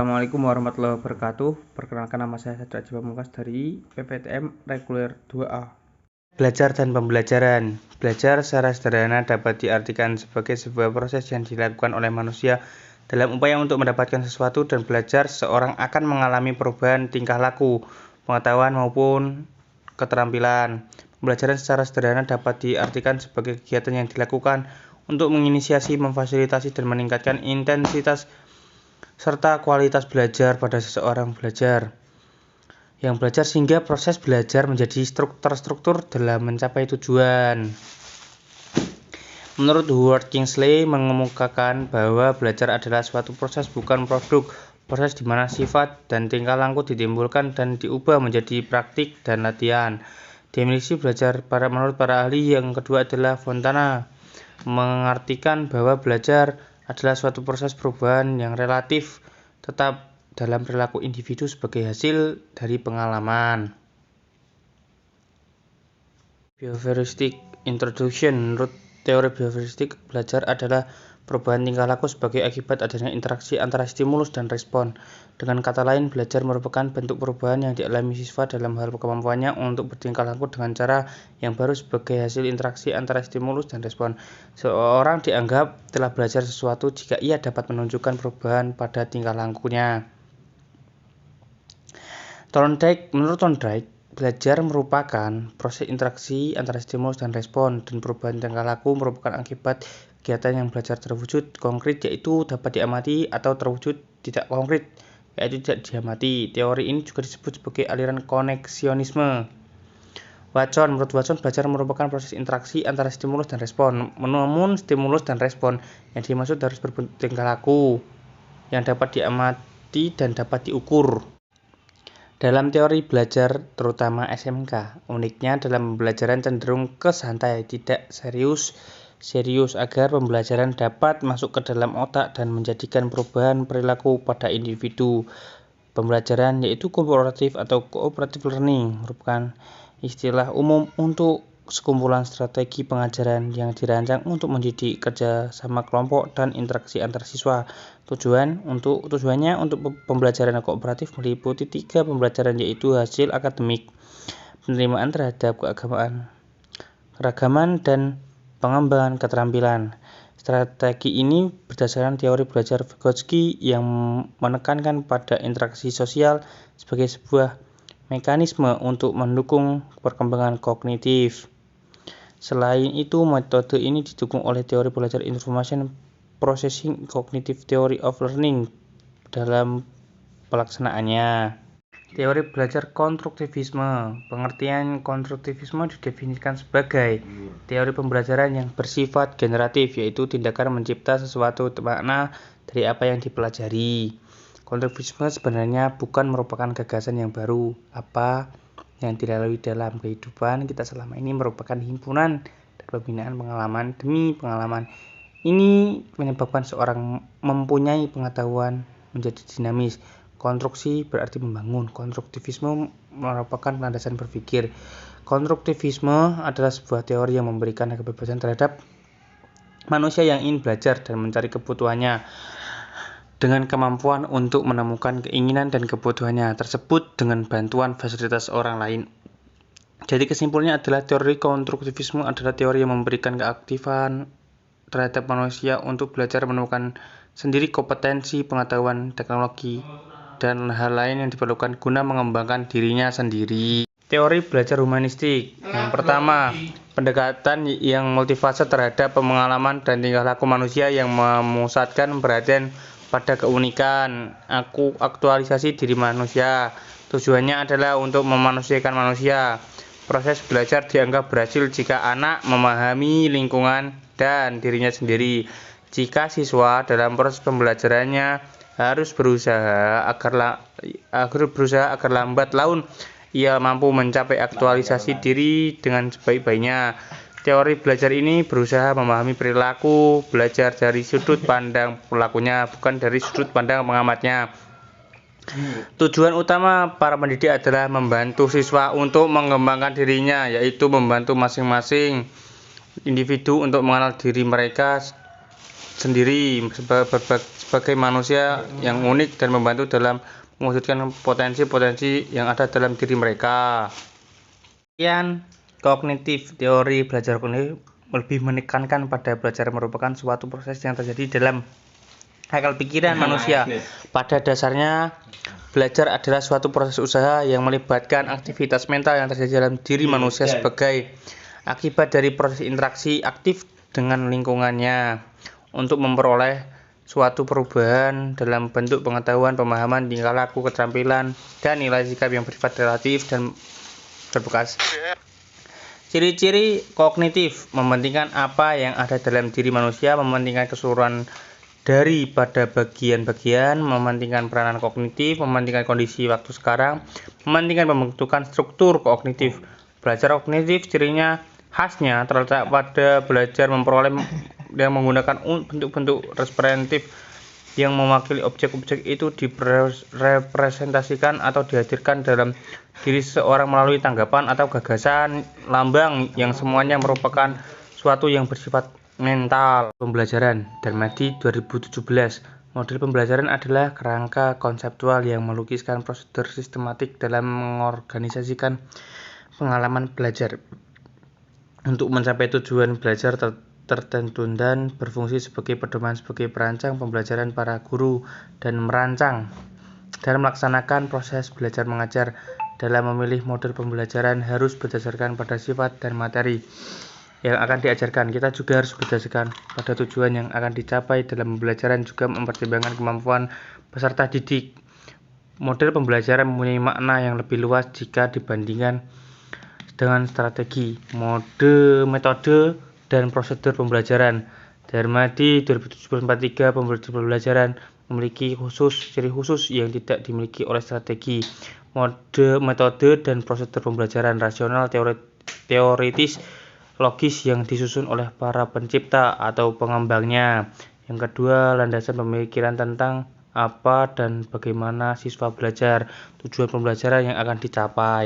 Assalamualaikum warahmatullahi wabarakatuh. Perkenalkan, nama saya Sadra Pamungkas dari PPTM Reguler 2A. Belajar dan pembelajaran. Belajar secara sederhana dapat diartikan sebagai sebuah proses yang dilakukan oleh manusia dalam upaya untuk mendapatkan sesuatu, dan belajar seseorang akan mengalami perubahan tingkah laku, pengetahuan maupun keterampilan. Pembelajaran secara sederhana dapat diartikan sebagai kegiatan yang dilakukan untuk menginisiasi, memfasilitasi, dan meningkatkan intensitas serta kualitas belajar pada seseorang yang belajar sehingga proses belajar menjadi terstruktur dalam mencapai tujuan. Menurut Howard Kingsley mengemukakan bahwa belajar adalah suatu proses, bukan produk. Proses di mana sifat dan tingkah laku ditimbulkan dan diubah menjadi praktik dan latihan. Definisi belajar menurut para ahli yang kedua adalah Fontana mengartikan bahwa belajar adalah suatu proses perubahan yang relatif tetap dalam perilaku individu sebagai hasil dari pengalaman. Behavioristic Introduction. Menurut teori behavioristik, belajar adalah perubahan tingkah laku sebagai akibat adanya interaksi antara stimulus dan respon. Dengan kata lain, belajar merupakan bentuk perubahan yang dialami siswa dalam hal kemampuannya untuk bertingkah laku dengan cara yang baru sebagai hasil interaksi antara stimulus dan respon. Seorang dianggap telah belajar sesuatu jika ia dapat menunjukkan perubahan pada tingkah lakunya. Menurut Thorndike, belajar merupakan proses interaksi antara stimulus dan respon, dan perubahan tingkah laku merupakan akibat kegiatan yang belajar terwujud konkret, yaitu dapat diamati, atau terwujud tidak konkret, yaitu tidak diamati. Teori ini juga disebut sebagai aliran koneksionisme. Menurut Watson, belajar merupakan proses interaksi antara stimulus dan respon. Namun stimulus dan respon yang dimaksud harus berbentuk tingkah laku yang dapat diamati dan dapat diukur. Dalam teori belajar, terutama SMK, uniknya dalam pembelajaran cenderung ke santai, tidak serius, agar pembelajaran dapat masuk ke dalam otak dan menjadikan perubahan perilaku pada individu. Pembelajaran yaitu kooperatif atau cooperative learning merupakan istilah umum untuk sekumpulan strategi pengajaran yang dirancang untuk mendidik kerja sama kelompok dan interaksi antar siswa. Tujuannya untuk pembelajaran kooperatif meliputi 3 pembelajaran, yaitu hasil akademik, penerimaan terhadap keragaman, dan pengembangan keterampilan. Strategi ini berdasarkan teori belajar Vygotsky yang menekankan pada interaksi sosial sebagai sebuah mekanisme untuk mendukung perkembangan kognitif. Selain itu, metode ini didukung oleh teori belajar Information Processing Cognitive Theory of Learning dalam pelaksanaannya. Teori belajar konstruktivisme. Pengertian konstruktivisme didefinisikan sebagai teori pembelajaran yang bersifat generatif, yaitu tindakan mencipta sesuatu makna dari apa yang dipelajari. Konstruktivisme sebenarnya bukan merupakan gagasan yang baru. Apa yang dilalui dalam kehidupan kita selama ini merupakan himpunan dan pembinaan pengalaman demi pengalaman. Ini menyebabkan seorang mempunyai pengetahuan menjadi dinamis. Konstruksi berarti membangun. Konstruktivisme merupakan landasan berpikir. Konstruktivisme adalah sebuah teori yang memberikan kebebasan terhadap manusia yang ingin belajar dan mencari kebutuhannya, dengan kemampuan untuk menemukan keinginan dan kebutuhannya tersebut dengan bantuan fasilitas orang lain. Jadi kesimpulannya adalah teori konstruktivisme adalah teori yang memberikan keaktifan terhadap manusia untuk belajar menemukan sendiri kompetensi, pengetahuan, teknologi, dan hal lain yang diperlukan guna mengembangkan dirinya sendiri. Teori belajar humanistik. Yang pertama, pendekatan yang multifase terhadap pengalaman dan tingkah laku manusia yang memusatkan perhatian pada keunikan, aktualisasi diri manusia. Tujuannya adalah untuk memanusiakan manusia. Proses belajar dianggap berhasil jika anak memahami lingkungan dan dirinya sendiri. Jika siswa dalam proses pembelajarannya harus berusaha agar lambat laun ia mampu mencapai aktualisasi diri dengan sebaik-baiknya. Teori belajar ini berusaha memahami perilaku belajar dari sudut pandang pelakunya, bukan dari sudut pandang pengamatnya. Tujuan utama para pendidik adalah membantu siswa untuk mengembangkan dirinya, yaitu membantu masing-masing individu untuk mengenal diri mereka sendiri sebagai manusia yang unik dan membantu dalam mewujudkan potensi-potensi yang ada dalam diri mereka. Kemudian, kognitif, teori belajar kognitif lebih menekankan pada belajar merupakan suatu proses yang terjadi dalam akal pikiran manusia. Pada dasarnya, belajar adalah suatu proses usaha yang melibatkan aktivitas mental yang terjadi dalam diri manusia sebagai akibat dari proses interaksi aktif dengan lingkungannya untuk memperoleh suatu perubahan dalam bentuk pengetahuan, pemahaman, tingkah laku, keterampilan, dan nilai sikap yang bersifat relatif dan berbekas. Ciri-ciri kognitif mementingkan apa yang ada dalam diri manusia, mementingkan keseluruhan daripada bagian-bagian, mementingkan peranan kognitif, mementingkan kondisi waktu sekarang, mementingkan pembentukan struktur kognitif. Belajar kognitif cirinya khasnya terletak pada belajar memperoleh yang menggunakan bentuk-bentuk representatif yang mewakili objek-objek itu direpresentasikan atau dihadirkan dalam diri seseorang melalui tanggapan atau gagasan lambang yang semuanya merupakan suatu yang bersifat mental. Pembelajaran Darmadi 2017. Model pembelajaran adalah kerangka konseptual yang melukiskan prosedur sistematik dalam mengorganisasikan pengalaman belajar untuk mencapai tujuan belajar tertentu dan berfungsi sebagai pedoman sebagai perancang pembelajaran para guru dan merancang dalam melaksanakan proses belajar mengajar. Dalam memilih model pembelajaran harus berdasarkan pada sifat dan materi yang akan diajarkan. Kita juga harus berdasarkan pada tujuan yang akan dicapai dalam pembelajaran, juga mempertimbangkan kemampuan peserta didik. Model pembelajaran mempunyai makna yang lebih luas jika dibandingkan dengan strategi, metode, dan prosedur pembelajaran. Darmadi 2017-43 pembelajaran memiliki ciri khusus yang tidak dimiliki oleh strategi, metode, dan prosedur pembelajaran rasional, teoritis, logis yang disusun oleh para pencipta atau pengembangnya. Yang kedua, landasan pemikiran tentang apa dan bagaimana siswa belajar, tujuan pembelajaran yang akan dicapai.